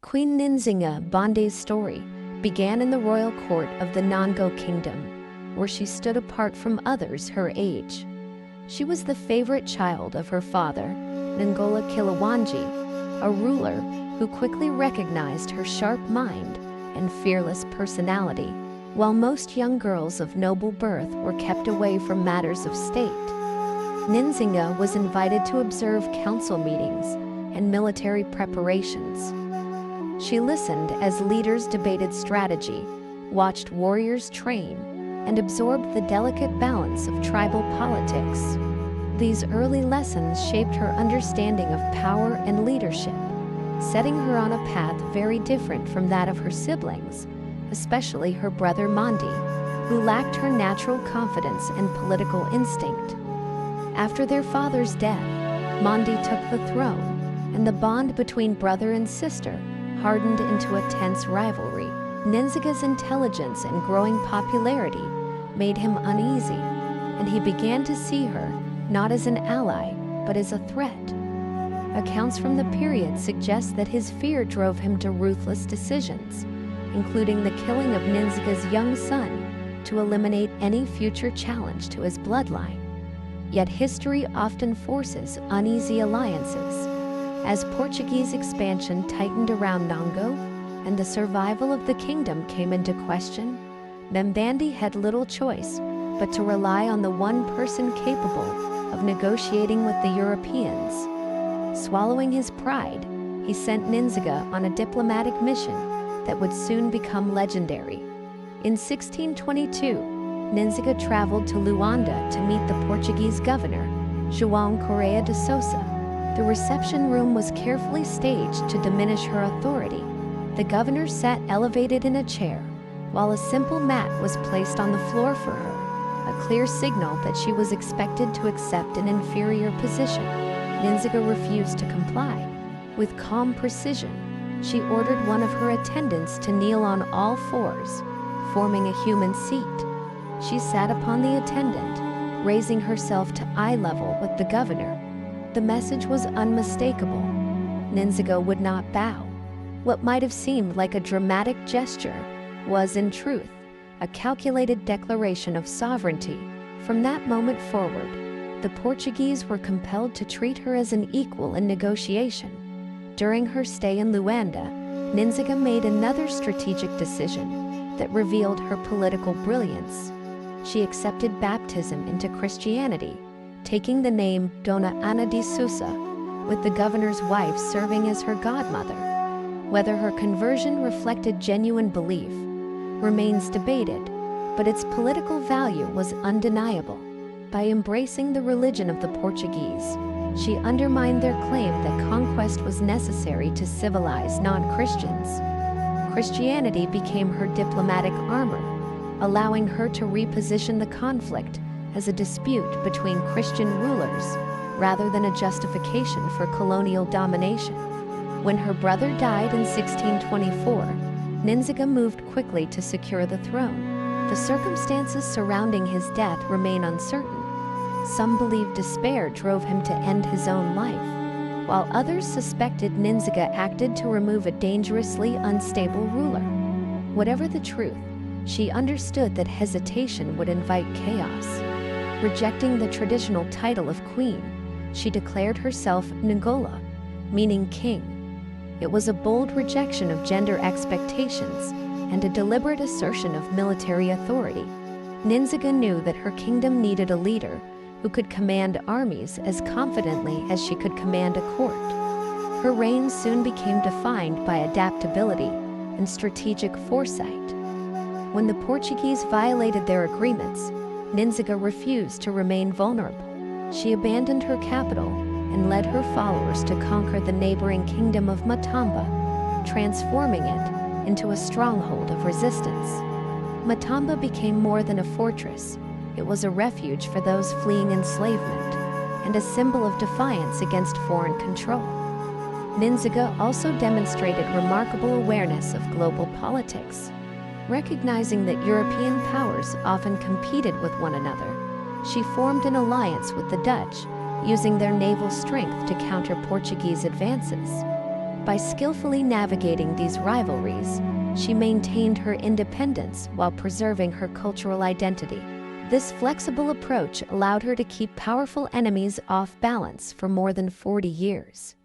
Queen Nzinga Mbande's story began in the royal court of the Ndongo kingdom, where she stood apart from others her age. She was the favorite child of her father, Ndongo a ruler who quickly recognized her sharp mind and fearless personality, while most young girls of noble birth were kept away from matters of state. Nzinga was invited to observe council meetings and military preparations. She listened as leaders debated strategy, watched warriors train, and absorbed the delicate balance of tribal politics. These early lessons shaped her understanding of power and leadership, setting her on a path very different from that of her siblings, especially her brother Mbande, who lacked her natural confidence and political instinct. After their father's death, Mbande took the throne, and the bond between brother and sister hardened into a tense rivalry. Nzinga's intelligence and growing popularity made him uneasy, and he began to see her not as an ally, but as a threat. Accounts from the period suggest that his fear drove him to ruthless decisions, including the killing of Nzinga's young son to eliminate any future challenge to his bloodline. Yet history often forces uneasy alliances. As Portuguese expansion tightened around Ndongo and the survival of the kingdom came into question, Mbande had little choice but to rely on the one person capable of negotiating with the Europeans. Swallowing his pride, he sent Nzinga on a diplomatic mission that would soon become legendary. In 1622, Nzinga traveled to Luanda to meet the Portuguese governor, João Correia de Sousa. The reception room was carefully staged to diminish her authority. The governor sat elevated in a chair, while a simple mat was placed on the floor for her, a clear signal that she was expected to accept an inferior position. Nzinga refused to comply. With calm precision, she ordered one of her attendants to kneel on all fours, forming a human seat. She sat upon the attendant, raising herself to eye level with the governor. The message was unmistakable. Nzinga would not bow. What might have seemed like a dramatic gesture was, in truth, a calculated declaration of sovereignty. From that moment forward, the Portuguese were compelled to treat her as an equal in negotiation. During her stay in Luanda, Nzinga made another strategic decision that revealed her political brilliance. She accepted baptism into Christianity, taking the name Dona Ana de Sousa, with the governor's wife serving as her godmother. Whether her conversion reflected genuine belief remains debated, but its political value was undeniable. By embracing the religion of the Portuguese, she undermined their claim that conquest was necessary to civilize non-Christians. Christianity became her diplomatic armor, allowing her to reposition the conflict as a dispute between Christian rulers rather than a justification for colonial domination. When her brother died in 1624, Nzinga moved quickly to secure the throne. The circumstances surrounding his death remain uncertain. Some believe despair drove him to end his own life, while others suspected Nzinga acted to remove a dangerously unstable ruler. Whatever the truth, she understood that hesitation would invite chaos. Rejecting the traditional title of queen, she declared herself Ngola, meaning king. It was a bold rejection of gender expectations and a deliberate assertion of military authority. Nzinga knew that her kingdom needed a leader who could command armies as confidently as she could command a court. Her reign soon became defined by adaptability and strategic foresight. When the Portuguese violated their agreements, Nzinga refused to remain vulnerable. She abandoned her capital and led her followers to conquer the neighboring kingdom of Matamba, transforming it into a stronghold of resistance. Matamba became more than a fortress. It was a refuge for those fleeing enslavement and a symbol of defiance against foreign control. Nzinga also demonstrated remarkable awareness of global politics. Recognizing that European powers often competed with one another, she formed an alliance with the Dutch, using their naval strength to counter Portuguese advances. By skillfully navigating these rivalries, she maintained her independence while preserving her cultural identity. This flexible approach allowed her to keep powerful enemies off balance for more than 40 years.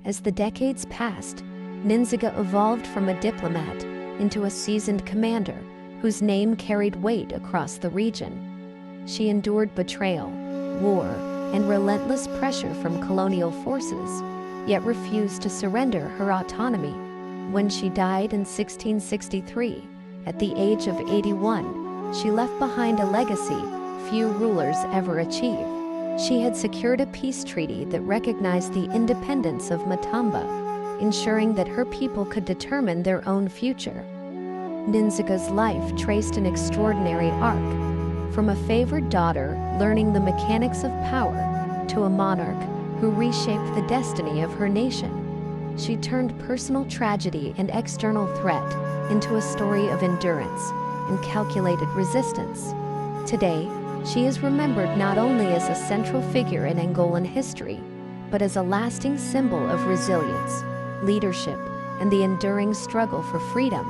As the decades passed, Nzinga evolved from a diplomat into a seasoned commander whose name carried weight across the region. She endured betrayal, war, and relentless pressure from colonial forces, yet refused to surrender her autonomy. When she died in 1663, at the age of 81, she left behind a legacy few rulers ever achieve. She had secured a peace treaty that recognized the independence of Matamba, ensuring that her people could determine their own future. Nzinga's life traced an extraordinary arc, from a favored daughter learning the mechanics of power to a monarch who reshaped the destiny of her nation. She turned personal tragedy and external threat into a story of endurance and calculated resistance. Today, she is remembered not only as a central figure in Angolan history, but as a lasting symbol of resilience, leadership, and the enduring struggle for freedom.